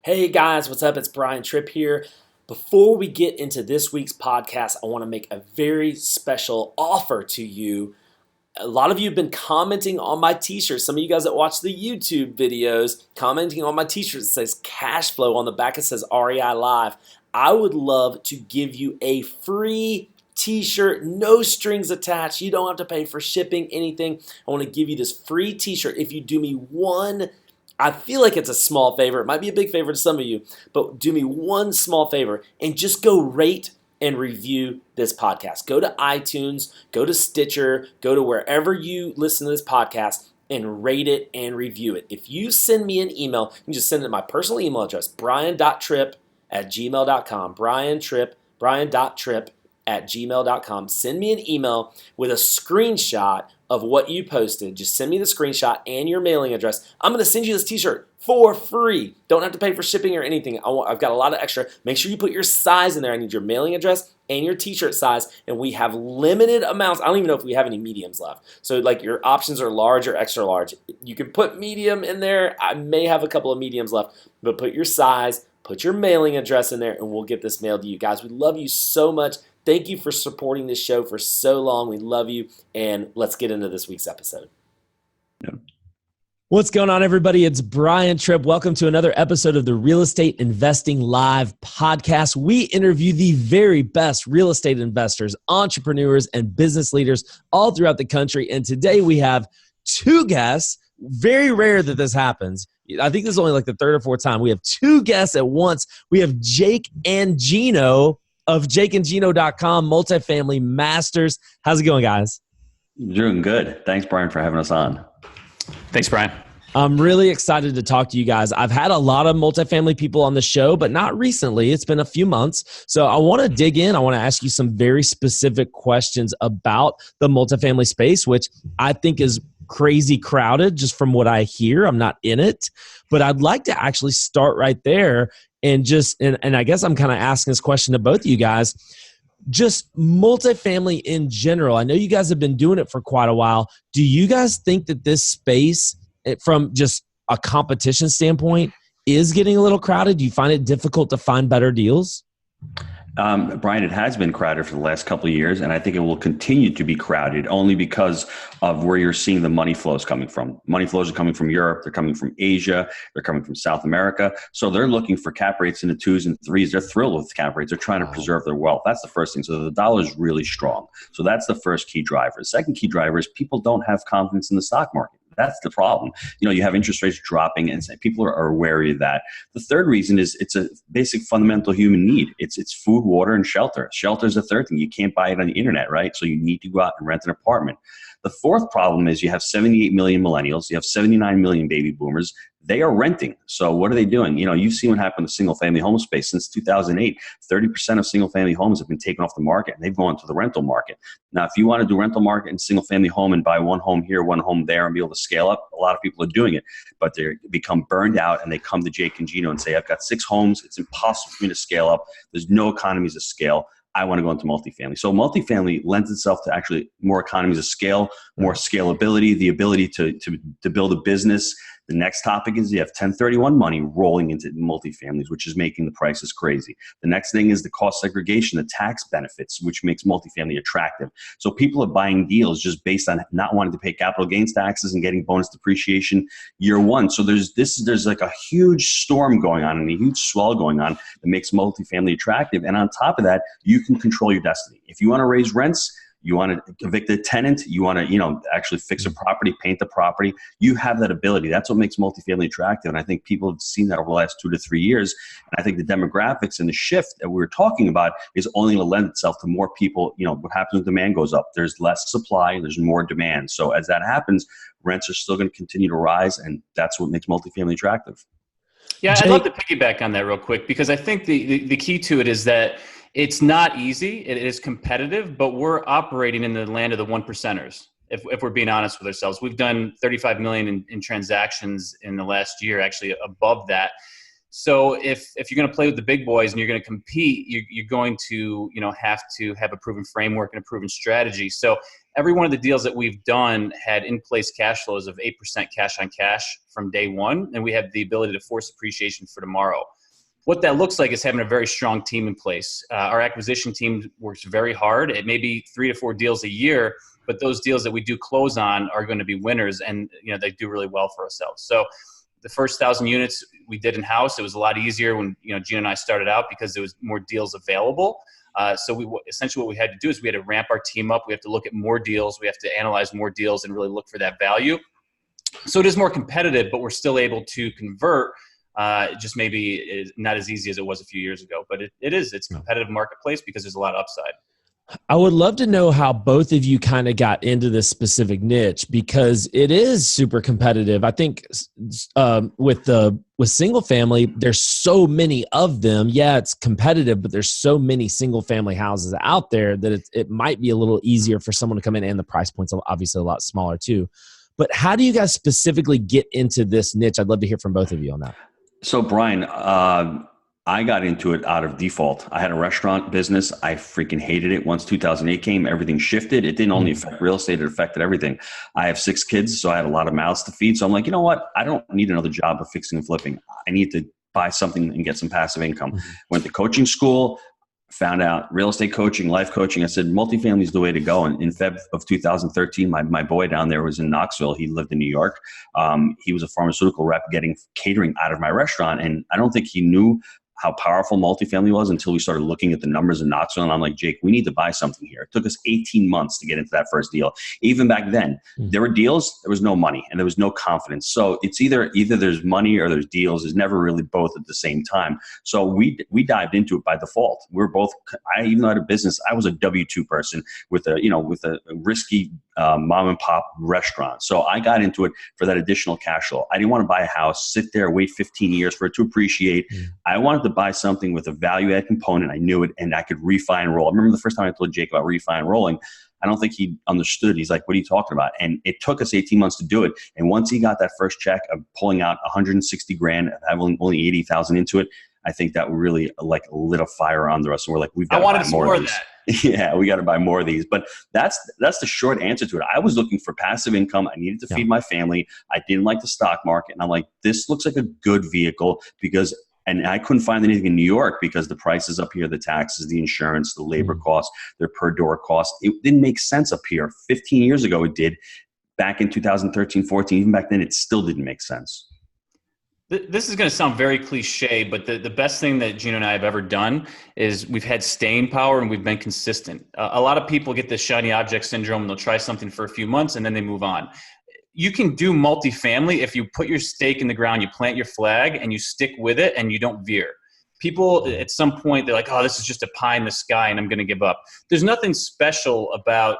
Hey guys, what's up? It's Brian Trippe here. Before we get into this week's podcast, I want to make a very special offer to you. A lot of you have been commenting on my t-shirts. Some of you guys that watch the YouTube videos commenting on my t-shirt that says cash flow. On the back it says REI Live. I would love to give you a free t-shirt, no strings attached. You don't have to pay for shipping, anything. I want to give you this free t-shirt if you do me one. I feel like it's a small favor. It might be a big favor to some of you, but do me one small favor and just go rate and review this podcast. Go to iTunes, go to Stitcher, go to wherever you listen to this podcast and rate it and review it. If you send me an email, you can just send it to my personal email address, brian.trippe@gmail.com. brian.trippe@gmail.com. Send me an email with a screenshot of what you posted. Just send me the screenshot and your mailing address. I'm going to send you this t-shirt for free. Don't have to pay for shipping or anything. I've got a lot of extra. Make sure you put your size in there. I need your mailing address and your t-shirt size, and we have limited amounts. I don't even know if we have any mediums left. So like your options are large or extra large. You can put medium in there. I may have a couple of mediums left, but put your size, put your mailing address in there, and we'll get this mailed to you. Guys, we love you so much. Thank you for supporting this show for so long. We love you, and let's get into this week's episode. Yeah. What's going on, everybody? It's Brian Trippe. Welcome to another episode of the Real Estate Investing Live podcast. We interview the very best real estate investors, entrepreneurs, and business leaders all throughout the country. And today we have two guests. Very rare that this happens. I think this is only like the third or fourth time. We have two guests at once. We have Jake and Gino of jakeandgino.com, MultiFamily Masters. How's it going, guys? Doing good. Thanks, Brian, for having us on. Thanks, Brian. I'm really excited to talk to you guys. I've had a lot of multifamily people on the show, but not recently. It's been a few months. So I want to dig in. I want to ask you some very specific questions about the multifamily space, which I think is crazy crowded just from what I hear. I'm not in it, but I'd like to actually start right there and I guess I'm kind of asking this question to both of you guys. Just multifamily in general. I know you guys have been doing it for quite a while. Do you guys think that this space, from just a competition standpoint, is getting a little crowded? Do you find it difficult to find better deals? Brian, it has been crowded for the last couple of years, and I think it will continue to be crowded only because of where you're seeing the money flows coming from. Money flows are coming from Europe. They're coming from Asia. They're coming from South America. So they're looking for cap rates in the 2s and 3s. They're thrilled with cap rates. They're trying to preserve their wealth. That's the first thing. So the dollar is really strong. So that's the first key driver. The second key driver is people don't have confidence in the stock market. That's the problem. You have interest rates dropping, and people are wary of that. The third reason is it's a basic fundamental human need. It's food, water, and shelter. Shelter is the third thing. You can't buy it on the internet, right? So you need to go out and rent an apartment. The fourth problem is you have 78 million millennials. You have 79 million baby boomers. They are renting. So what are they doing? You've seen what happened to single-family home space. Since 2008, 30% of single-family homes have been taken off the market, and they've gone to the rental market. Now, if you want to do rental market and single-family home and buy one home here, one home there, and be able to scale up, a lot of people are doing it. But they become burned out, and they come to Jake and Gino and say, I've got 6 homes. It's impossible for me to scale up. There's no economies of scale. I want to go into multifamily. So multifamily lends itself to actually more economies of scale, more scalability, the ability to build a business. The next topic is you have 1031 money rolling into multifamilies, which is making the prices crazy. The next thing is the cost segregation, the tax benefits, which makes multifamily attractive. So people are buying deals just based on not wanting to pay capital gains taxes and getting bonus depreciation year one. So there's like a huge storm going on and a huge swell going on that makes multifamily attractive. And on top of that, you can control your destiny. If you want to raise rents, you want to evict a tenant, you want to, actually fix a property, paint the property, you have that ability. That's what makes multifamily attractive. And I think people have seen that over the last 2 to 3 years. And I think the demographics and the shift that we were talking about is only going to lend itself to more people. What happens when demand goes up? There's less supply, there's more demand. So as that happens, rents are still going to continue to rise. And that's what makes multifamily attractive. Yeah, I'd love to piggyback on that real quick, because I think the key to it is that it's not easy. It is competitive, but we're operating in the land of the 1%ers. If we're being honest with ourselves, we've done 35 million in transactions in the last year, actually above that. So if you're going to play with the big boys and you're going to compete, you're going to, have to have a proven framework and a proven strategy. So every one of the deals that we've done had in-place cash flows of 8% cash on cash from day one, and we have the ability to force appreciation for tomorrow. What that looks like is having a very strong team in place. Our acquisition team works very hard. It may be 3 to 4 deals a year, but those deals that we do close on are going to be winners, and they do really well for ourselves. So the first 1,000 units we did in-house. It was a lot easier when Gino and I started out because there was more deals available. So essentially what we had to do is we had to ramp our team up. We have to look at more deals. We have to analyze more deals and really look for that value. So it is more competitive, but we're still able to convert. Just maybe not as easy as it was a few years ago, but it's a competitive marketplace because there's a lot of upside. I would love to know how both of you kind of got into this specific niche, because it is super competitive. I think with single family, there's so many of them. Yeah, it's competitive, but there's so many single family houses out there that it might be a little easier for someone to come in, and the price point's obviously a lot smaller too. But how do you guys specifically get into this niche? I'd love to hear from both of you on that. So Brian, I got into it out of default. I had a restaurant business. I freaking hated it. Once 2008 came, everything shifted. It didn't only affect real estate, it affected everything. I have 6 kids, so I had a lot of mouths to feed. So I'm like, you know what? I don't need another job of fixing and flipping. I need to buy something and get some passive income. Went to coaching school, found out real estate coaching, life coaching. I said, multifamily is the way to go. And in Feb of 2013, my boy down there was in Knoxville. He lived in New York. He was a pharmaceutical rep getting catering out of my restaurant. And I don't think he knew how powerful multifamily was until we started looking at the numbers in Knoxville. And I'm like, Jake, we need to buy something here. It took us 18 months to get into that first deal. Even back then, there were deals, there was no money, and there was no confidence. So it's either there's money or there's deals. There's never really both at the same time. So we dived into it by default. We're both, even though I had a business, I was a W-2 person with a risky mom and pop restaurant. So I got into it for that additional cash flow. I didn't want to buy a house, sit there, wait 15 years for it to appreciate. I wanted to buy something with a value add component. I knew it, and I could refi and roll. I remember the first time I told Jake about refi and rolling, I don't think he understood. He's like, what are you talking about? And it took us 18 months to do it. And once he got that first check of pulling out 160 grand, having only 80,000 into it, I think that really lit a fire under us. And we're like, we've got to buy more of these. Yeah, we got to buy more of these. But that's the short answer to it. I was looking for passive income. I needed to feed my family. I didn't like the stock market. And I'm like, this looks like a good vehicle and I couldn't find anything in New York because the prices up here, the taxes, the insurance, the labor costs, their per door costs, it didn't make sense up here. 15 years ago it did. Back in 2013, 14, even back then it still didn't make sense. This is going to sound very cliche, but the best thing that Gino and I have ever done is we've had staying power and we've been consistent. A lot of people get this shiny object syndrome and they'll try something for a few months and then they move on. You can do multifamily if you put your stake in the ground, you plant your flag and you stick with it and you don't veer. People at some point, they're like, oh, this is just a pie in the sky and I'm going to give up. There's nothing special about,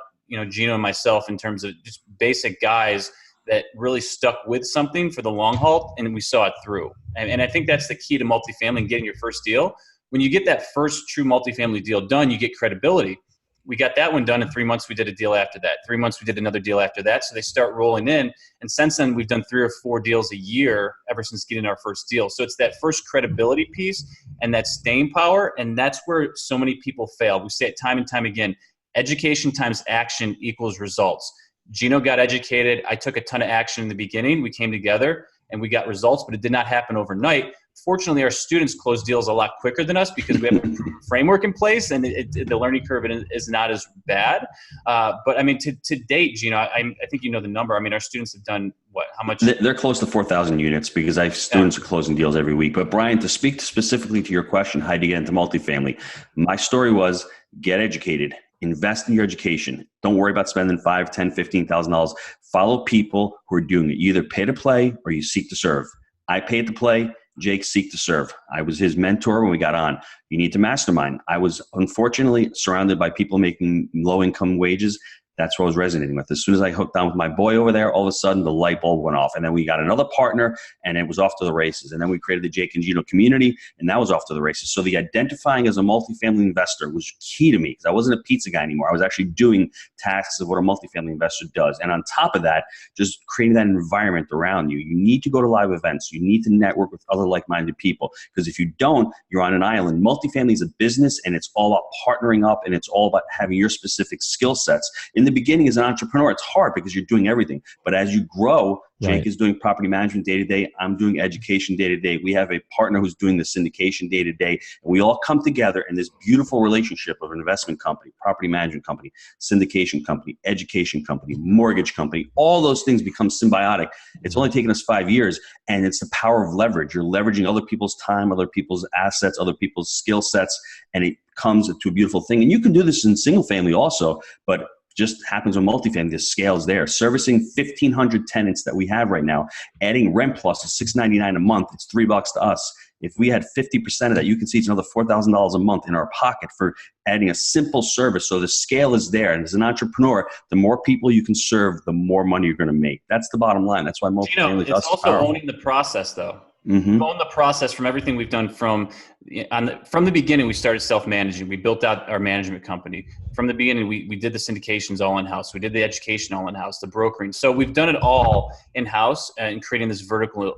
Gino and myself in terms of just basic guys that really stuck with something for the long haul, and we saw it through. And I think that's the key to multifamily and getting your first deal. When you get that first true multifamily deal done, you get credibility. We got that one done in 3 months. We did a deal after that. 3 months, we did another deal after that. So they start rolling in. And since then, we've done 3 or 4 deals a year ever since getting our first deal. So it's that first credibility piece and that staying power. And that's where so many people fail. We say it time and time again, education times action equals results. Gino got educated. I took a ton of action in the beginning. We came together and we got results, but it did not happen overnight. Fortunately, our students close deals a lot quicker than us because we have a framework in place and the learning curve is not as bad. But I mean, to date, Gino, I think you know the number. I mean, our students have done what? How much? They're close to 4,000 units because I have students are closing deals every week. But Brian, to speak specifically to your question, how do you get into multifamily? My story was get educated. Invest in your education. Don't worry about spending $5,000, $10,000, $15,000. Follow people who are doing it. You either pay to play or you seek to serve. I paid to play. Jake seek to serve. I was his mentor when we got on. You need to mastermind. I was unfortunately surrounded by people making low income wages. That's what I was resonating with. As soon as I hooked on with my boy over there, all of a sudden the light bulb went off. And then we got another partner and it was off to the races. And then we created the Jake and Gino community and that was off to the races. So the identifying as a multifamily investor was key to me because I wasn't a pizza guy anymore. I was actually doing tasks of what a multifamily investor does. And on top of that, just creating that environment around you. You need to go to live events. You need to network with other like-minded people because if you don't, you're on an island. Multifamily is a business and it's all about partnering up and it's all about having your specific skill sets. In the beginning as an entrepreneur, it's hard because you're doing everything. But as you grow, Jake is doing property management day to day. I'm doing education day to day. We have a partner who's doing the syndication day to day. And we all come together in this beautiful relationship of an investment company, property management company, syndication company, education company, mortgage company. All those things become symbiotic. It's only taken us 5 years. And it's the power of leverage. You're leveraging other people's time, other people's assets, other people's skill sets. And it comes to a beautiful thing. And you can do this in single family also, but just happens with multifamily. The scale is there. Servicing 1,500 tenants that we have right now, adding rent plus to $6.99 a month. It's $3 to us. If we had 50% of that, you can see it's another $4,000 a month in our pocket for adding a simple service. So the scale is there. And as an entrepreneur, the more people you can serve, the more money you're going to make. That's the bottom line. That's why multifamily is it's also owning the process, though. Mm-hmm. Own the process from everything we've done from the beginning. We started self-managing. We built out our management company. From the beginning, we did the syndications all in-house. We did the education all in-house, the brokering. So we've done it all in-house and creating this vertically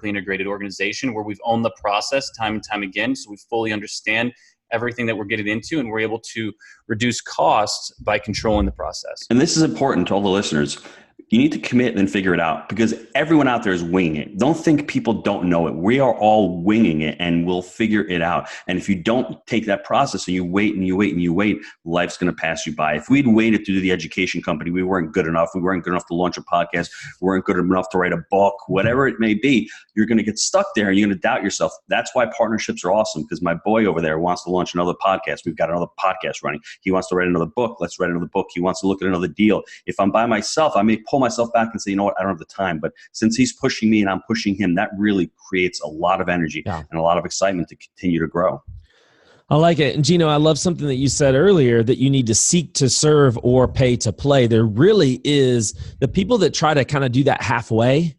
integrated organization where we've owned the process time and time again. So we fully understand everything that we're getting into and we're able to reduce costs by controlling the process. And this is important to all the listeners. You need to commit and then figure it out because everyone out there is winging it. Don't think people don't know it. We are all winging it and we'll figure it out. And if you don't take that process and you wait and you wait and you wait, life's going to pass you by. If we'd waited to do the education company, we weren't good enough. We weren't good enough to launch a podcast. We weren't good enough to write a book, whatever it may be. You're going to get stuck there and you're going to doubt yourself. That's why partnerships are awesome because my boy over there wants to launch another podcast. We've got another podcast running. He wants to write another book. Let's write another book. He wants to look at another deal. If I'm by myself, I may pull myself back and say, you know what, I don't have the time. But since he's pushing me and I'm pushing him, that really creates a lot of energy and a lot of excitement to continue to grow. I like it. And Gino, I love something that you said earlier, that you need to seek to serve or pay to play. There really is the people that try to kind of do that halfway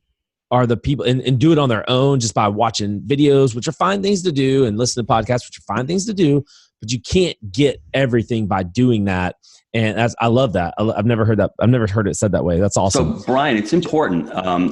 are the people and do it on their own just by watching videos, which are fine things to do, and listen to podcasts, which are fine things to do, but you can't get everything by doing that. And I love that. I've never heard that. I've never heard it said that way. That's awesome. So Brian, it's important.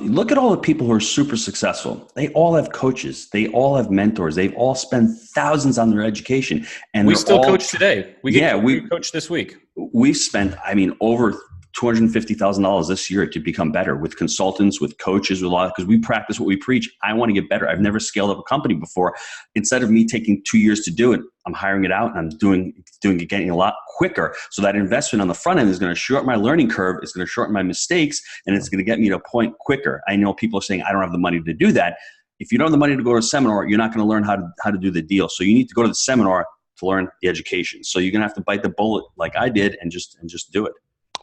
Look at all the people who are super successful. They all have coaches. They all have mentors. They've all spent thousands on their education. And we still coach today. We coach this week. We've spent, over $250,000 this year to become better with consultants, with coaches, with a lot, because we practice what we preach. I want to get better. I've never scaled up a company before. Instead of me taking 2 years to do it, I'm hiring it out and I'm doing it, getting a lot quicker. So that investment on the front end is going to shorten my learning curve. It's going to shorten my mistakes and it's going to get me to a point quicker. I know people are saying, I don't have the money to do that. If you don't have the money to go to a seminar, you're not going to learn how to do the deal. So you need to go to the seminar to learn the education. So you're going to have to bite the bullet like I did and just do it.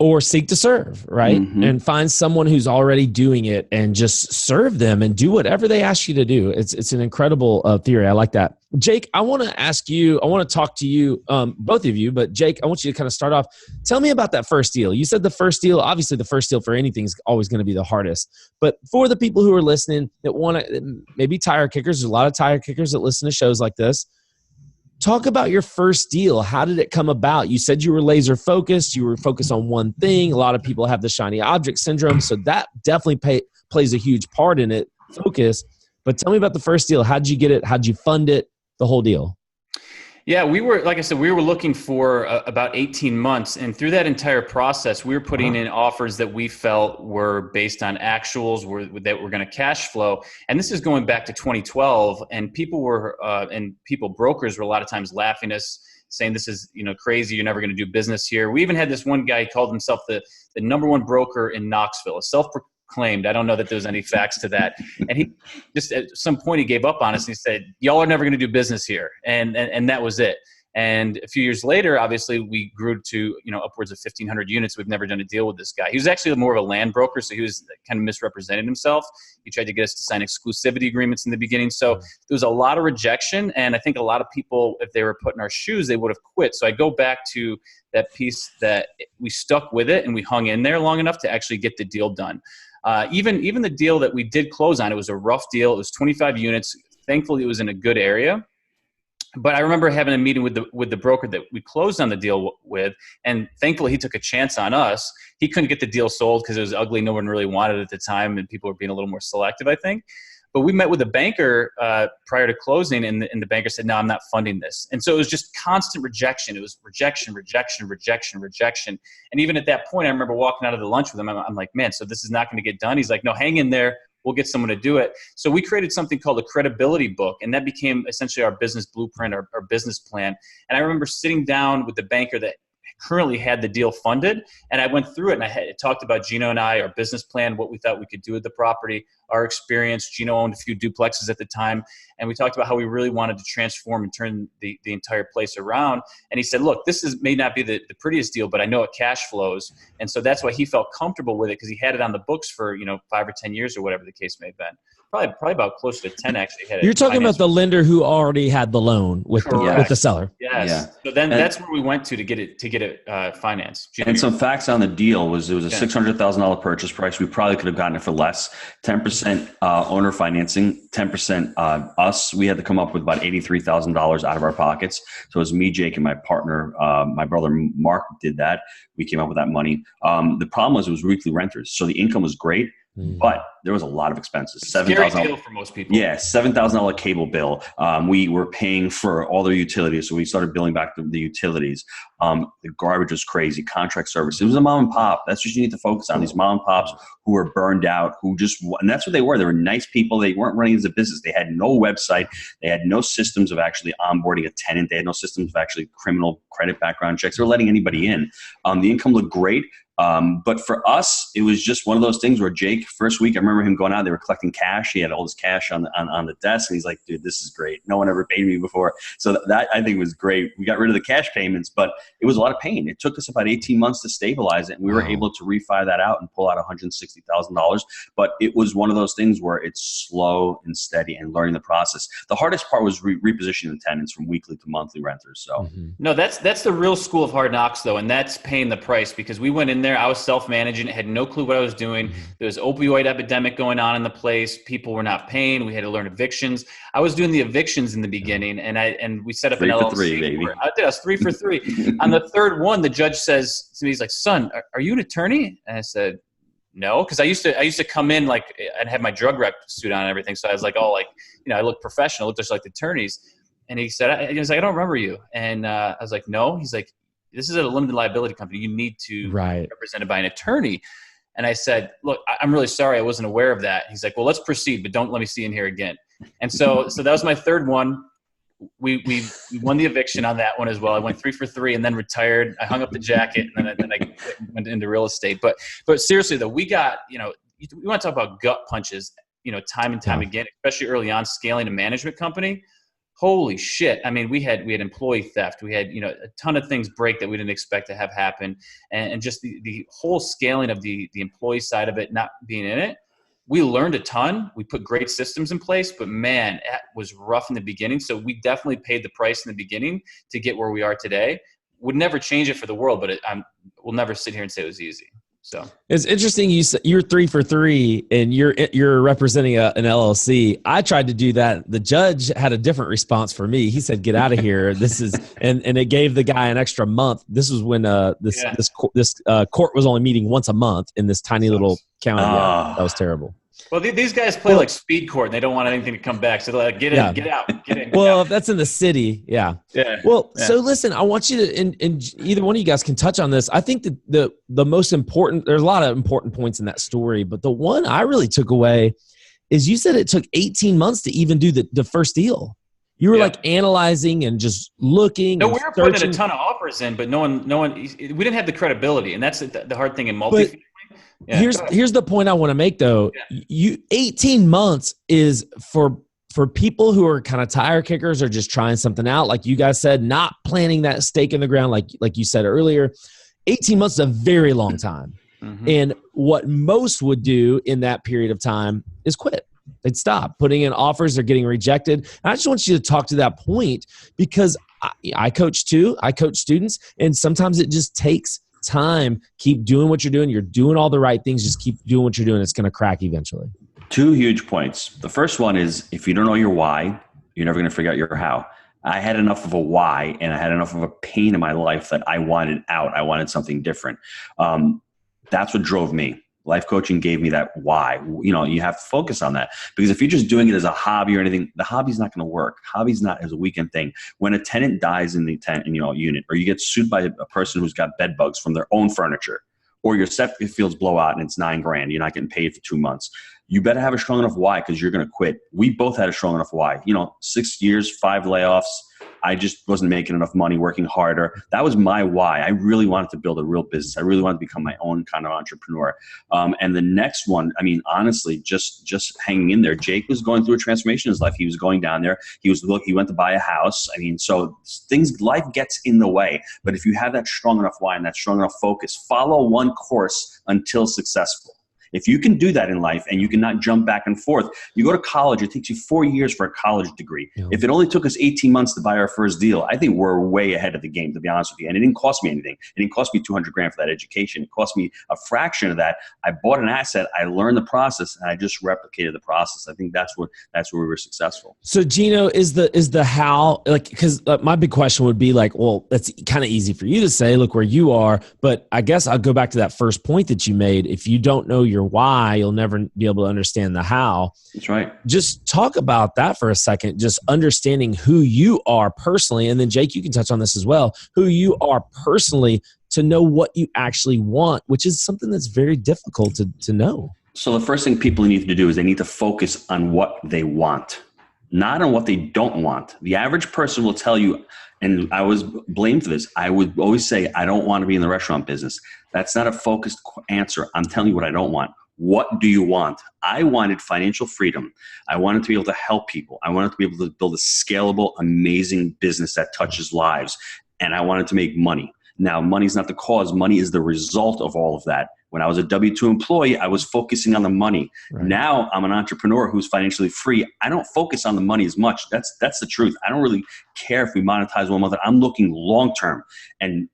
Or seek to serve, right? Mm-hmm. And find someone who's already doing it and just serve them and do whatever they ask you to do. It's an incredible theory. I like that. Jake, I want to ask you, I want to talk to you, both of you, but Jake, I want you to kind of start off. Tell me about that first deal. You said the first deal, obviously the first deal for anything is always going to be the hardest. But for the people who are listening that want to, maybe tire kickers, there's a lot of tire kickers that listen to shows like this. Talk about your first deal. How did it come about? You said you were laser focused. You were focused on one thing. A lot of people have the shiny object syndrome. So that definitely plays a huge part in it, focus. But tell me about the first deal. How'd you get it? How'd you fund it? The whole deal. Yeah, like I said, we were looking for about 18 months. And through that entire process, we were putting in offers that we felt were based on actuals that were going to cash flow. And this is going back to 2012. And brokers were a lot of times laughing at us, saying this is crazy. You're never going to do business here. We even had this one guy, he called himself the number one broker in Knoxville, a self-proclaimed. I don't know that there's any facts to that. And he just at some point he gave up on us and he said, y'all are never going to do business here. And that was it. And a few years later, obviously, we grew to upwards of 1,500 units. We've never done a deal with this guy. He was actually more of a land broker, so he was kind of misrepresented himself. He tried to get us to sign exclusivity agreements in the beginning. So there was a lot of rejection, and I think a lot of people, if they were put in our shoes, they would have quit. So I go back to that piece that we stuck with it and we hung in there long enough to actually get the deal done. Even the deal that we did close on, it was a rough deal. It was 25 units. Thankfully, it was in a good area. But I remember having a meeting with the broker that we closed on the deal with, and thankfully he took a chance on us. He couldn't get the deal sold because it was ugly. No one really wanted it at the time, and people were being a little more selective, I think. But we met with a banker prior to closing, and the banker said, no, I'm not funding this. And so it was just constant rejection. It was rejection. And even at that point, I remember walking out of the lunch with him. I'm like, man, so this is not going to get done? He's like, no, hang in there. We'll get someone to do it. So we created something called a credibility book, and that became essentially our business blueprint, our business plan. And I remember sitting down with the banker that currently had the deal funded, and I went through it, and it talked about Gino and I, our business plan, what we thought we could do with the property, our experience. Gino owned a few duplexes at the time, and we talked about how we really wanted to transform and turn the entire place around. And he said, look, may not be the prettiest deal, but I know it cash flows. And so that's why he felt comfortable with it, because he had it on the books for 5 or 10 years or whatever the case may have been. Probably about close to 10 actually. You're talking about the lender who already had the loan with the seller. Yes. Yeah. So then that's where we went to get it financed. And some facts on the deal was it was a $600,000 purchase price. We probably could have gotten it for less. 10% owner financing, 10% us. We had to come up with about $83,000 out of our pockets. So it was me, Jake, and my partner, my brother Mark did that. We came up with that money. The problem was it was weekly renters. So the income was great. But there was a lot of expenses. Scary deal for most people. Yeah, $7,000 cable bill. We were paying for all their utilities, so we started billing back the utilities. The garbage was crazy. Contract service. It was a mom and pop. That's what you need to focus on. These mom and pops who were burned out, and that's what they were. They were nice people. They weren't running as a business. They had no website. They had no systems of actually onboarding a tenant. They had no systems of actually criminal credit background checks. They were letting anybody in. The income looked great. But for us, it was just one of those things where Jake, first week, I remember him going out, they were collecting cash. He had all this cash on the desk, and he's like, dude, this is great. No one ever paid me before. So that I think was great. We got rid of the cash payments, but it was a lot of pain. It took us about 18 months to stabilize it, and we were able to refi that out and pull out $160,000. But it was one of those things where it's slow and steady and learning the process. The hardest part was repositioning the tenants from weekly to monthly renters. So No, that's the real school of hard knocks, though, and that's paying the price, because we went in there. I was self-managing, had no clue what I was doing. There was opioid epidemic going on in the place. People were not paying. We had to learn evictions. I was doing the evictions in the beginning, and we set up an LLC. 3 for 3, baby. I was 3 for 3. On the third one, the judge says to me, he's like, son, are you an attorney? And I said, no, because I used to come in like and have my drug rep suit on and everything. So I was like, I look professional, look just like the attorneys. And he said, he was like, I don't remember you. And I was like, no. He's like, this is a limited liability company. You need to be represented by an attorney. And I said, look, I'm really sorry. I wasn't aware of that. He's like, well, let's proceed, but don't let me see in here again. And so that was my third one. We won the eviction on that one as well. I went 3 for 3 and then retired. I hung up the jacket, and then I went into real estate. But seriously though, we got, we want to talk about gut punches, time and time again, especially early on scaling a management company. Holy shit. I mean, we had employee theft. We had, a ton of things break that we didn't expect to have happen. And just the whole scaling of the employee side of it, not being in it, we learned a ton. We put great systems in place, but man, it was rough in the beginning. So we definitely paid the price in the beginning to get where we are today. Would never change it for the world, but we'll never sit here and say it was easy. So it's interesting. You're 3 for 3 and you're representing an LLC. I tried to do that. The judge had a different response for me. He said, get out of here. This is, and it gave the guy an extra month. This was when this court was only meeting once a month in this tiny little county. Yeah, that was terrible. Well, these guys play like speed court, and they don't want anything to come back. So they're like, get in, get out, get in. Well, if that's in the city, yeah. Well, so listen, I want you to, and either one of you guys can touch on this. I think that the most important, there's a lot of important points in that story, but the one I really took away is you said it took 18 months to even do the first deal. You were like analyzing and just looking. No, we were putting a ton of offers in, but no one, we didn't have the credibility, and that's the hard thing in multifamily. Here's the point I want to make though. 18 months is for for people who are kind of tire kickers or just trying something out, like you guys said, not planting that stake in the ground, like you said earlier, 18 months is a very long time. Mm-hmm. And what most would do in that period of time is quit. They'd stop putting in offers. They're getting rejected. And I just want you to talk to that point, because I coach too. I coach students, and sometimes it just takes time. Keep doing what you're doing. You're doing all the right things. Just keep doing what you're doing. It's going to crack eventually. Two huge points. The first one is, if you don't know your why, you're never going to figure out your how. I had enough of a why, and I had enough of a pain in my life that I wanted out. I wanted something different. That's what drove me. Life coaching gave me that why. You know, you have to focus on that, because if you're just doing it as a hobby or anything, the hobby's not going to work. Hobby's not as a weekend thing. When a tenant dies in the unit, or you get sued by a person who's got bed bugs from their own furniture, or your septic fields blow out and it's $9,000, you're not getting paid for 2 months. You better have a strong enough why, because you're going to quit. We both had a strong enough why. 6 years, 5 layoffs. I just wasn't making enough money, working harder. That was my why. I really wanted to build a real business. I really wanted to become my own kind of entrepreneur. And the next one, honestly, just hanging in there. Jake was going through a transformation in his life. He was going down there. He went to buy a house. So life gets in the way. But if you have that strong enough why and that strong enough focus, follow one course until successful. If you can do that in life and you cannot jump back and forth, you go to college, it takes you 4 years for a college degree. Yeah. If it only took us 18 months to buy our first deal, I think we're way ahead of the game, to be honest with you. And it didn't cost me anything. It didn't cost me $200,000 for that education. It cost me a fraction of that. I bought an asset, I learned the process, and I just replicated the process. I think that's where we were successful. So Gino, is the how, because my big question would be well, that's kind of easy for you to say, look where you are, but I guess I'll go back to that first point that you made. If you don't know your why, you'll never be able to understand the how. That's right. Just talk about that for a second, just understanding who you are personally. And then Jake, you can touch on this as well, who you are personally, to know what you actually want, which is something that's very difficult to know. So the first thing people need to do is they need to focus on what they want, not on what they don't want. The average person will tell you, and I was blamed for this, I would always say, I don't want to be in the restaurant business. That's not a focused answer. I'm telling you what I don't want. What do you want? I wanted financial freedom. I wanted to be able to help people. I wanted to be able to build a scalable, amazing business that touches lives. And I wanted to make money. Now, money's not the cause. Money is the result of all of that. When I was a W-2 employee, I was focusing on the money. Right. Now I'm an entrepreneur who's financially free. I don't focus on the money as much. That's the truth. I don't really care if we monetize 1 month. I'm looking long-term. And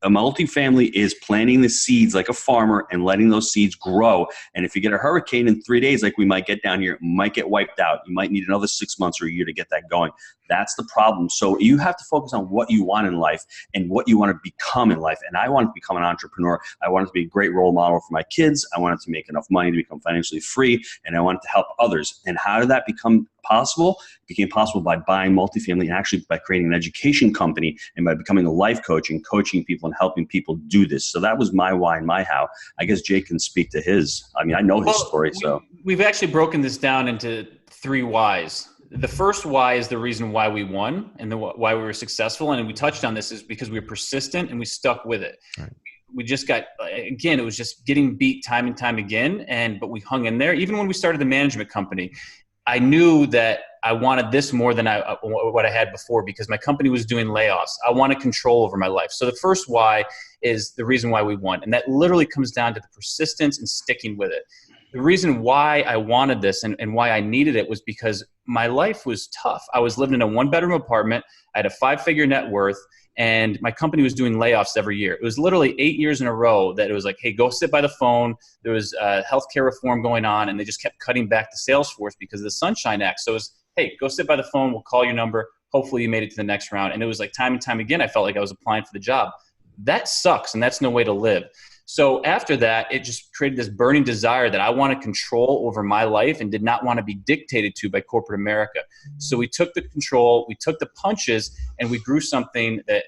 a multifamily is planting the seeds like a farmer and letting those seeds grow. And if you get a hurricane in 3 days, like we might get down here, it might get wiped out. You might need another 6 months or a year to get that going. That's the problem. So you have to focus on what you want in life and what you want to become in life. And I wanted to become an entrepreneur. I wanted to be a great role model for my kids. I wanted to make enough money to become financially free, and I wanted to help others. And how did that become possible? It became possible by buying multifamily, and actually by creating an education company, and by becoming a life coach and coaching people and helping people do this. So that was my why and my how. I guess Jake can speak to his. I know his story. So we've actually broken this down into 3 whys. The first why is the reason why we won and why we were successful. And we touched on this is because we were persistent and we stuck with it. Right. We just got, again, it was just getting beat time and time again. But we hung in there. Even when we started the management company, I knew that I wanted this more than what I had before, because my company was doing layoffs. I wanted control over my life. So the first why is the reason why we won. And that literally comes down to the persistence and sticking with it. The reason why I wanted this and why I needed it was because my life was tough. I was living in a 1-bedroom apartment. I had a 5-figure net worth, and my company was doing layoffs every year. It was literally 8 years in a row that it was like, hey, go sit by the phone. There was healthcare reform going on, and they just kept cutting back the sales force because of the Sunshine Act. So it was, hey, go sit by the phone. We'll call your number. Hopefully you made it to the next round. And it was like time and time again, I felt like I was applying for the job. That sucks, and that's no way to live. So after that, it just created this burning desire that I wanted control over my life and did not want to be dictated to by corporate America. So we took the control, we took the punches, and we grew something that,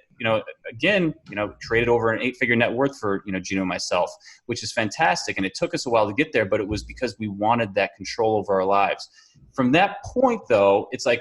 traded over an 8-figure net worth for, Gino and myself, which is fantastic. And it took us a while to get there, but it was because we wanted that control over our lives. From that point, though, it's like,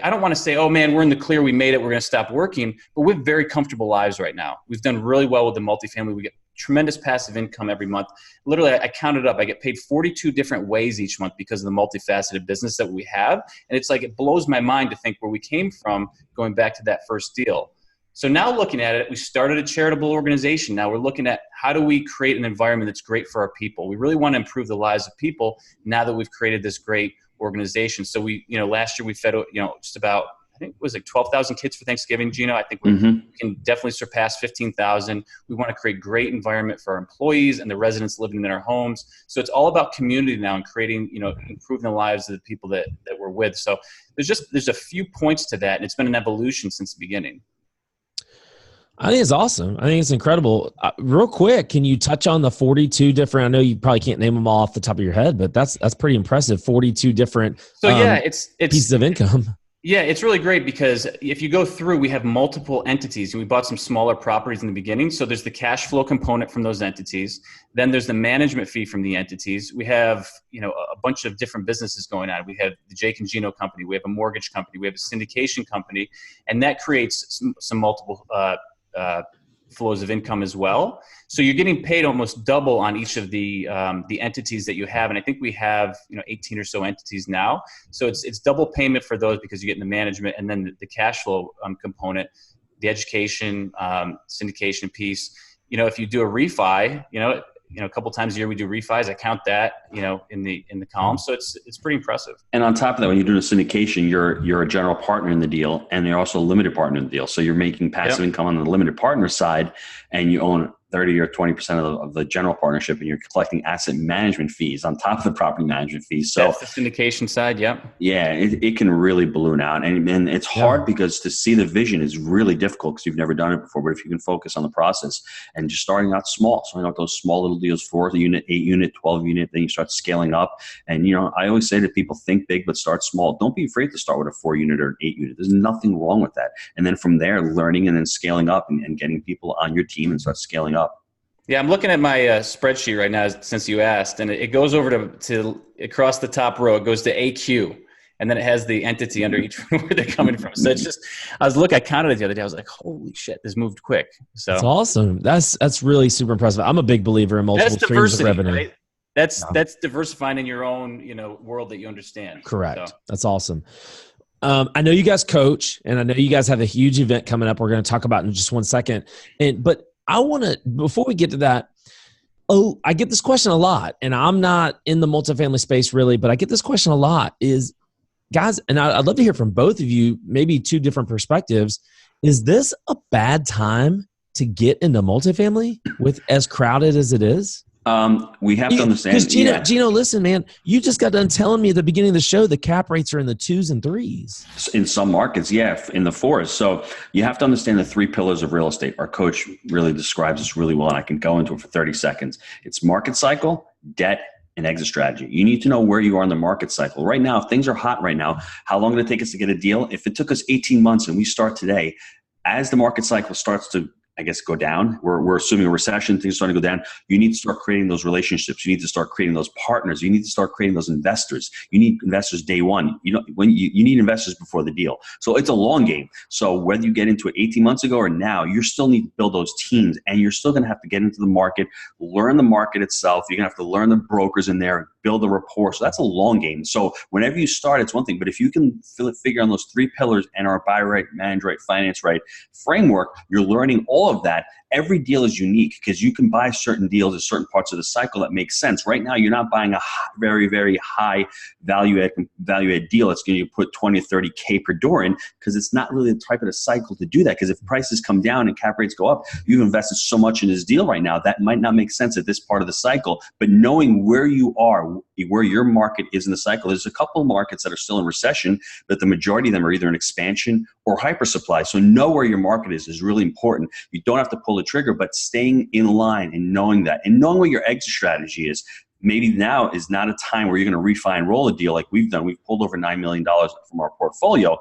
I don't want to say, oh man, we're in the clear, we made it, we're going to stop working, but we have very comfortable lives right now. We've done really well with the multifamily. We get tremendous passive income every month. Literally, I counted up. I get paid 42 different ways each month because of the multifaceted business that we have. And it's like, it blows my mind to think where we came from going back to that first deal. So now looking at it, we started a charitable organization. Now we're looking at how do we create an environment that's great for our people. We really want to improve the lives of people now that we've created this great organization. So we, last year we fed, just about, I think it was like 12,000 kids for Thanksgiving, Gino. I think we can definitely surpass 15,000. We want to create great environment for our employees and the residents living in our homes. So it's all about community now and creating, improving the lives of the people that we're with. So there's a few points to that, and it's been an evolution since the beginning. I think it's awesome. I think it's incredible. Real quick, can you touch on the 42 different, I know you probably can't name them all off the top of your head, but that's pretty impressive. 42 different it's pieces of income. Yeah, it's really great because if you go through, we have multiple entities, and we bought some smaller properties in the beginning. So there's the cash flow component from those entities. Then there's the management fee from the entities. We have, a bunch of different businesses going on. We have the Jake and Gino company. We have a mortgage company. We have a syndication company, and that creates some multiple flows of income as well. So you're getting paid almost double on each of the entities that you have. And I think we have, 18 or so entities now. So it's double payment for those because you're getting the management and then the cash flow component, the education, syndication piece. If you do a refi, a couple times a year we do refis. I count that, in the column. So it's pretty impressive. And on top of that, when you're doing a syndication, you're a general partner in the deal, and you're also a limited partner in the deal. So you're making passive income on the limited partner side, and you own 30 or 20% of the general partnership, and you're collecting asset management fees on top of the property management fees. So that's the syndication side. Yep. Yeah, it can really balloon out. And it's hard because to see the vision is really difficult because you've never done it before. But if you can focus on the process and just starting out those small little deals, 4 unit, 8 unit, 12 unit, then you start scaling up. And, I always say to people, think big, but start small. Don't be afraid to start with a 4 unit or an 8 unit. There's nothing wrong with that. And then from there, learning and then scaling up and getting people on your team and start scaling up. Yeah, I'm looking at my spreadsheet right now since you asked, and it goes over to across the top row. It goes to AQ, and then it has the entity under each where they're coming from. So it's just, I counted it the other day. I was like, holy shit, this moved quick. So that's awesome. That's really super impressive. I'm a big believer in multiple streams of revenue. Right? That's diversifying in your own world that you understand. Correct. So. That's awesome. I know you guys coach, and I know you guys have a huge event coming up. We're going to talk about in just one second, but I want to, before we get to that, I get this question a lot, and I'm not in the multifamily space really, but I get this question a lot is, guys, and I'd love to hear from both of you, maybe 2 different perspectives. Is this a bad time to get into multifamily with as crowded as it is? We have to understand. Because Gino, listen, man, you just got done telling me at the beginning of the show the cap rates are in the 2s and 3s. In some markets, in the 4s. So you have to understand the 3 pillars of real estate. Our coach really describes this really well, and I can go into it for 30 seconds. It's market cycle, debt, and exit strategy. You need to know where you are in the market cycle. Right now, if things are hot right now, how long did it take us to get a deal? If it took us 18 months and we start today, as the market cycle starts to go down. We're assuming a recession, things are starting to go down. You need to start creating those relationships. You need to start creating those partners. You need to start creating those investors. You need investors day one. When you need investors before the deal. So it's a long game. So whether you get into it 18 months ago or now, you still need to build those teams, and you're still going to have to get into the market, learn the market itself. You're going to have to learn the brokers in there, build a rapport. So that's a long game. So whenever you start, it's one thing, but if you can figure on those 3 pillars and our buy right, manage right, finance right framework, you're learning all of that. Every deal is unique because you can buy certain deals at certain parts of the cycle that make sense. Right now, you're not buying a very, very high value add deal. It's going to put 20 or 30K per door in because it's not really the type of the cycle to do that. Because if prices come down and cap rates go up, you've invested so much in this deal right now that might not make sense at this part of the cycle. But knowing where you are, where your market is in the cycle, there's a couple of markets that are still in recession, but the majority of them are either in expansion or hypersupply. So know where your market is really important. You don't have to pull the trigger, but staying in line and knowing that and knowing what your exit strategy is. Maybe now is not a time where you're going to refi and roll a deal like we've done. We've pulled over $9 million from our portfolio.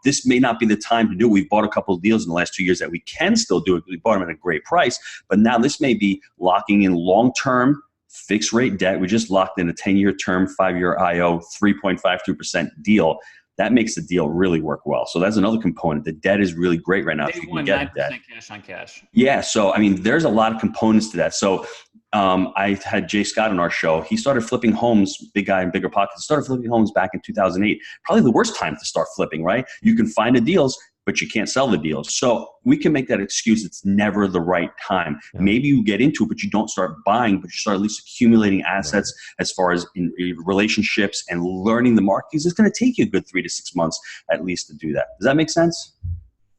This may not be the time to do it. We've bought a couple of deals in the last 2 years that we can still do it. We bought them at a great price, but now this may be locking in long-term fixed rate debt. We just locked in a 10-year term, 5-year IO, 3.52% deal. that makes the deal really work well. So that's another component. The debt is really great right now. Day If you one, can 9% get debt. cash on cash. Yeah. So, I mean, there's a lot of components to that. So I had Jay Scott on our show. He started flipping homes, big guy in bigger pockets, started flipping homes back in 2008. Probably the worst time to start flipping, right? You can find the deals, but you can't sell the deals. So we can make that excuse. It's never the right time. Yeah. Maybe you get into it, but you don't start buying, but you start at least accumulating assets as far as in relationships and learning the market. Because it's going to take you a good 3 to 6 months at least to do that. Does that make sense?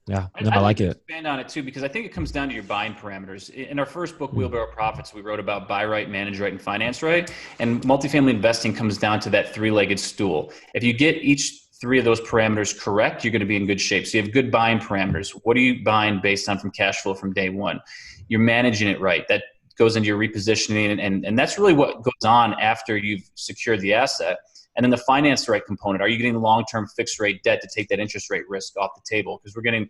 Yeah, no, I like it. Expand on it too, because I think it comes down to your buying parameters. In our first book, Wheelbarrow Profits, we wrote about buy right, manage right, and finance right. And multifamily investing comes down to that three-legged stool. If you get each 3 of those parameters correct, you're going to be in good shape. So you have good buying parameters. What are you buying based on from cash flow from day one? You're managing it right. That goes into your repositioning, and that's really what goes on after you've secured the asset. And then the finance right component, are you getting long-term fixed rate debt to take that interest rate risk off the table? Because we're getting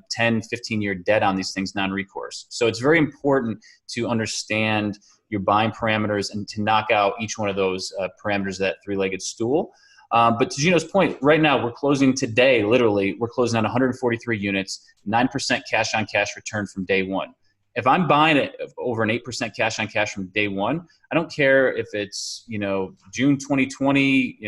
10, 15-year debt on these things, non-recourse. So it's very important to understand your buying parameters and to knock out each one of those parameters of that three-legged stool. But to Gino's point, right now we're closing today, literally, we're closing on 143 units, 9% cash on cash return from day one. If I'm buying it over an 8% cash on cash from day one, I don't care if it's, June 2020,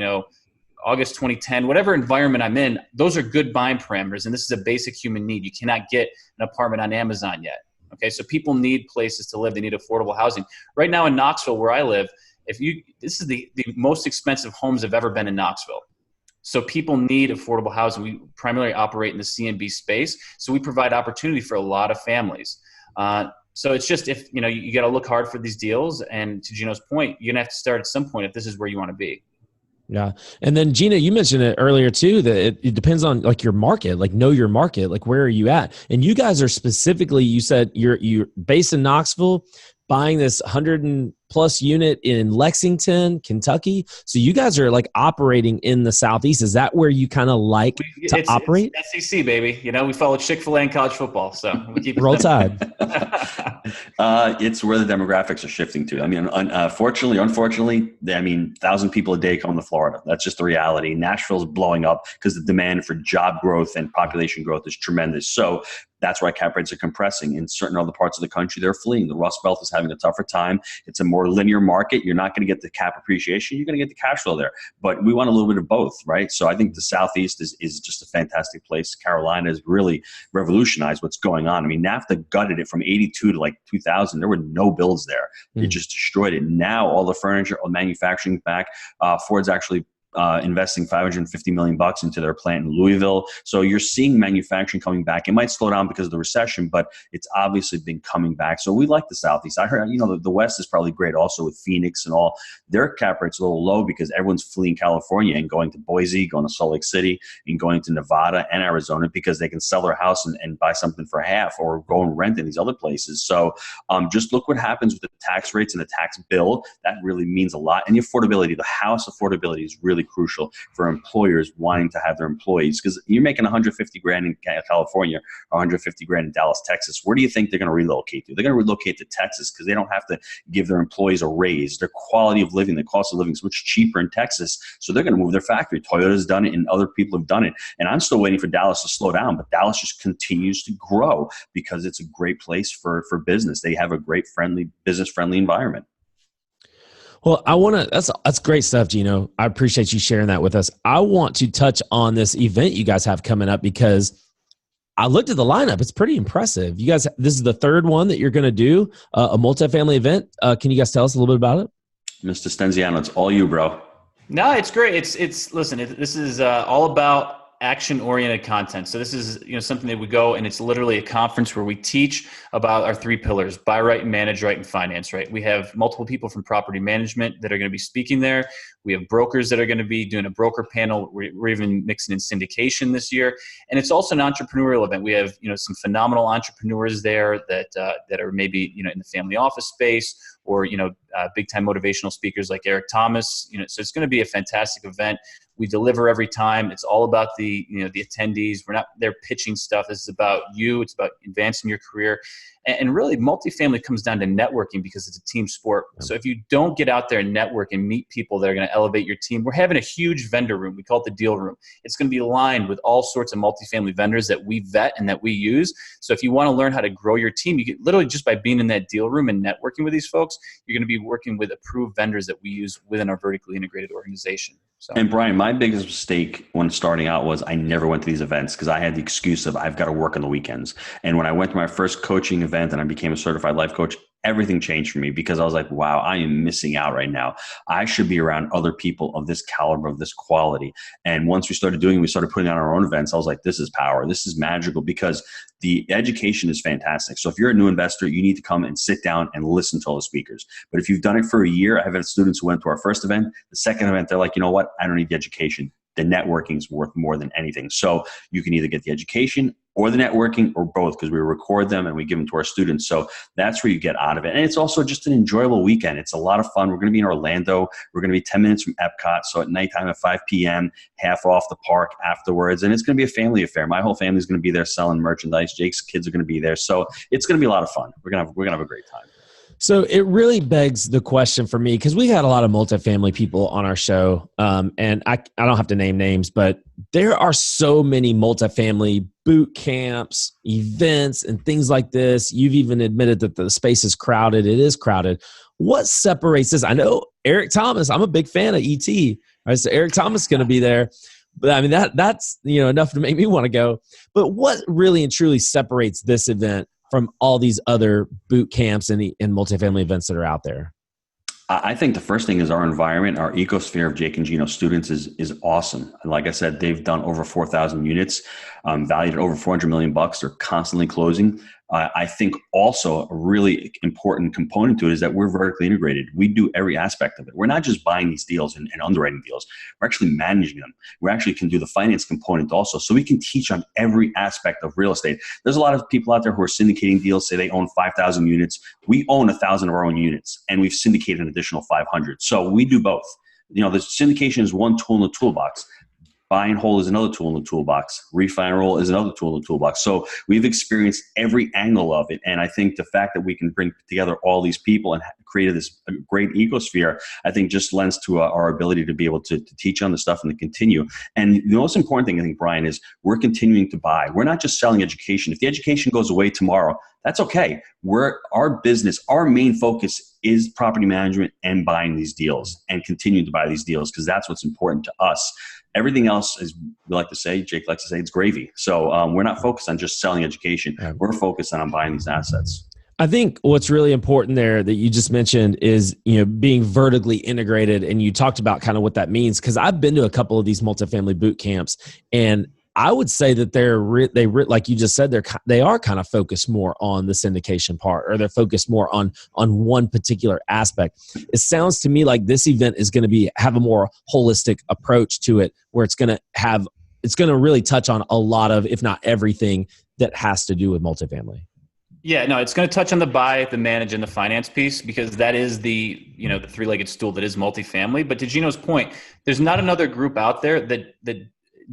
August 2010, whatever environment I'm in, those are good buying parameters. And this is a basic human need. You cannot get an apartment on Amazon yet. Okay. So people need places to live. They need affordable housing. Right now in Knoxville, where I live, this is the most expensive homes have ever been in Knoxville. So people need affordable housing. We primarily operate in the C&B space. So we provide opportunity for a lot of families. So it's just, if you got to look hard for these deals, and to Gino's point, you're gonna have to start at some point if this is where you want to be. Yeah. And then Gino, you mentioned it earlier too, that it depends on like your market, like know your market, like where are you at? And you guys are specifically, you said you're based in Knoxville, buying this 100+ unit in Lexington, Kentucky. So you guys are like operating in the Southeast. Is that where you kind of like to operate? It's SEC, baby. We follow Chick-fil-A in college football. So we keep Roll Tide. It's where the demographics are shifting to. I mean, unfortunately, 1,000 people a day come to Florida. That's just the reality. Nashville's blowing up because the demand for job growth and population growth is tremendous. So that's why cap rates are compressing. In certain other parts of the country, they're fleeing. The Rust Belt is having a tougher time. It's a more linear market. You're not going to get the cap appreciation. You're going to get the cash flow there. But we want a little bit of both, right? So I think the Southeast is just a fantastic place. Carolina has really revolutionized what's going on. I mean, NAFTA gutted it from 82 to like 2000. There were no builds there. It just destroyed it. Now all the furniture, all manufacturing back. Ford's actually investing $550 million into their plant in Louisville. So you're seeing manufacturing coming back. It might slow down because of the recession, but it's obviously been coming back. So we like the Southeast. I heard, the West is probably great also with Phoenix and all. Their cap rate's a little low because everyone's fleeing California and going to Boise, going to Salt Lake City, and going to Nevada and Arizona because they can sell their house and buy something for half or go and rent in these other places. So just look what happens with the tax rates and the tax bill. That really means a lot. And the affordability, the house affordability is really crucial for employers wanting to have their employees, because you're making $150,000 in California or $150,000 in Dallas, Texas. Where do you think they're going to relocate to? They're going to relocate to Texas because they don't have to give their employees a raise. Their quality of living, the cost of living is much cheaper in Texas, so they're going to move their factory. Toyota's done it and other people have done it. And I'm still waiting for Dallas to slow down, but Dallas just continues to grow because it's a great place for business. They have a great business-friendly environment. Well, that's great stuff, Gino. I appreciate you sharing that with us. I want to touch on this event you guys have coming up because I looked at the lineup. It's pretty impressive. You guys, this is the third one that you're going to do, a multifamily event. Can you guys tell us a little bit about it? Mr. Stenziano, it's all you, bro. No, it's great. Listen, this is all about action-oriented content. So this is something that we go, and it's literally a conference where we teach about our 3 pillars: buy right, manage right, and finance right. We have multiple people from property management that are going to be speaking there. We have brokers that are going to be doing a broker panel. We're even mixing in syndication this year, and it's also an entrepreneurial event. We have some phenomenal entrepreneurs there that are maybe in the family office space, or big time motivational speakers like Eric Thomas. So it's going to be a fantastic event. We deliver every time. It's all about the attendees. We're not there pitching stuff. This is about you. It's about advancing your career. And really, multifamily comes down to networking because it's a team sport. So if you don't get out there and network and meet people that are going to elevate your team, we're having a huge vendor room. We call it the deal room. It's going to be lined with all sorts of multifamily vendors that we vet and that we use. So if you want to learn how to grow your team, you get literally just by being in that deal room and networking with these folks, you're going to be working with approved vendors that we use within our vertically integrated organization. So. And Brian, my biggest mistake when starting out was I never went to these events because I had the excuse of I've got to work on the weekends. And when I went to my first coaching event and I became a certified life coach, everything changed for me because I was like, wow, I am missing out right now. I should be around other people of this caliber, of this quality. And once we started doing it, we started putting on our own events. I was like, this is power. This is magical because the education is fantastic. So if you're a new investor, you need to come and sit down and listen to all the speakers. But if you've done it for a year, I've had students who went to our first event, the second event, they're like, you know what? I don't need the education. The networking is worth more than anything. So you can either get the education or the networking or both because we record them and we give them to our students. So that's where you get out of it. And it's also just an enjoyable weekend. It's a lot of fun. We're going to be in Orlando. We're going to be 10 minutes from Epcot. So at nighttime at 5 p.m., half off the park afterwards. And it's going to be a family affair. My whole family is going to be there selling merchandise. Jake's kids are going to be there. So it's going to be a lot of fun. We're going to have a great time. So it really begs the question for me, because we had a lot of multifamily people on our show, and I don't have to name names, but there are so many multifamily boot camps, events, and things like this. You've even admitted that the space is crowded. It is crowded. What separates this? I know Eric Thomas, I'm a big fan of ET. Right, so Eric Thomas is going to be there. But I mean, that's enough to make me want to go. But what really and truly separates this event from all these other boot camps and multifamily events that are out there? I think the first thing is our environment, our ecosphere of Jake and Gino students is awesome. And like I said, they've done over 4,000 units, valued at over $400 million. They're constantly closing. I think also a really important component to it is that we're vertically integrated. We do every aspect of it. We're not just buying these deals and underwriting deals. We're actually managing them. We actually can do the finance component also. So we can teach on every aspect of real estate. There's a lot of people out there who are syndicating deals, say they own 5,000 units. We own 1,000 of our own units, and we've syndicated an additional 500. So we do both. The syndication is one tool in the toolbox. Buy and hold is another tool in the toolbox. Refi and roll is another tool in the toolbox. So we've experienced every angle of it. And I think the fact that we can bring together all these people and create this great ecosphere, I think just lends to our ability to be able to teach on the stuff and to continue. And the most important thing, I think, Brian, is we're continuing to buy. We're not just selling education. If the education goes away tomorrow, that's okay. Our business, our main focus is property management and buying these deals and continuing to buy these deals because that's what's important to us. Everything else, as we like to say, Jake likes to say, it's gravy. So we're not focused on just selling education. We're focused on buying these assets. I think what's really important there that you just mentioned is, being vertically integrated. And you talked about kind of what that means. Because I've been to a couple of these multifamily boot camps, and I would say that they like you just said, they are kind of focused more on the syndication part, or they're focused more on one particular aspect. It sounds to me like this event is going to have a more holistic approach to it, where it's going to really touch on a lot of, if not everything, that has to do with multifamily. Yeah, no, it's going to touch on the buy, the manage, and the finance piece, because that is the three-legged stool that is multifamily. But to Gino's point, there's not another group out there that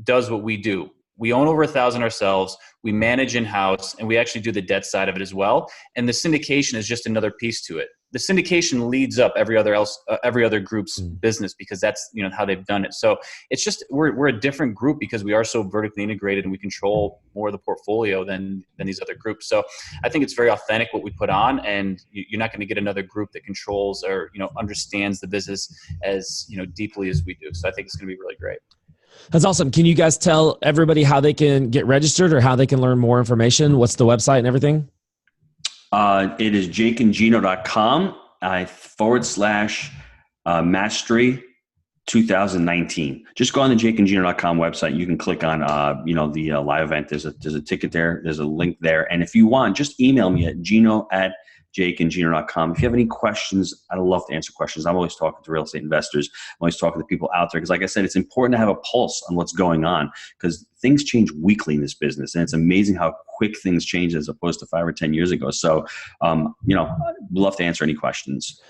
does what we do. We own over 1,000 ourselves. We manage in-house, and we actually do the debt side of it as well. And the syndication is just another piece to it. The syndication leads up every other group's business, because that's how they've done it. So it's just we're a different group because we are so vertically integrated and we control more of the portfolio than these other groups. So I think it's very authentic what we put on, and you're not going to get another group that controls or understands the business as deeply as we do. So I think it's going to be really great. That's awesome. Can you guys tell everybody how they can get registered or how they can learn more information? What's the website and everything? It is jakeandgino.com /mastery 2019. Just go on the jakeandgino.com website. You can click on the live event. There's a ticket there. There's a link there. And if you want, just email me at gino@jakeandgino.com. If you have any questions, I'd love to answer questions. I'm always talking to real estate investors. I'm always talking to people out there because, like I said, it's important to have a pulse on what's going on because things change weekly in this business. And it's amazing how quick things change as opposed to 5 or 10 years ago. So, I'd love to answer any questions.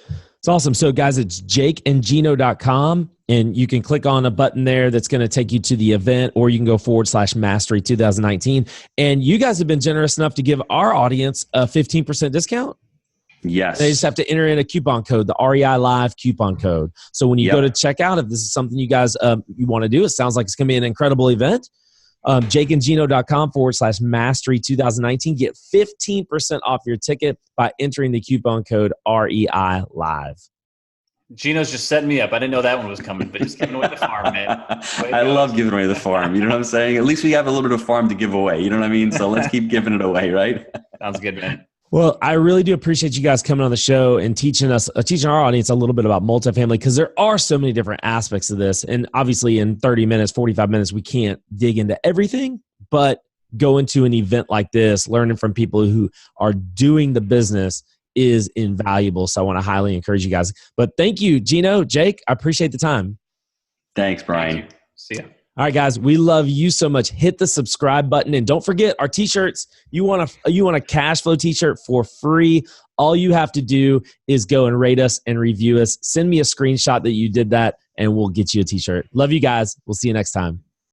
It's awesome. So guys, it's jakeandgino.com, and you can click on a button there that's going to take you to the event, or you can go /mastery 2019. And you guys have been generous enough to give our audience a 15% discount. Yes. They just have to enter in a coupon code, the REI Live coupon code. So when you go to check out, if this is something you guys you want to do, it sounds like it's going to be an incredible event. jakeandgino.com /mastery 2019. Get 15% off your ticket by entering the coupon code REI Live. Gino's just setting me up. I didn't know that one was coming, but just giving away the farm, man. I love giving away the farm. You know what I'm saying? At least we have a little bit of farm to give away. You know what I mean? So let's keep giving it away, right? Sounds good, man. Well, I really do appreciate you guys coming on the show and teaching our audience a little bit about multifamily, because there are so many different aspects of this. And obviously in 30 minutes, 45 minutes, we can't dig into everything, but go into an event like this, learning from people who are doing the business is invaluable. So I want to highly encourage you guys. But thank you, Gino, Jake. I appreciate the time. Thanks, Brian. Thank you. See ya. All right, guys, we love you so much. Hit the subscribe button, and don't forget our t-shirts. You want a cash flow t-shirt for free. All you have to do is go and rate us and review us. Send me a screenshot that you did that, and we'll get you a t-shirt. Love you guys. We'll see you next time.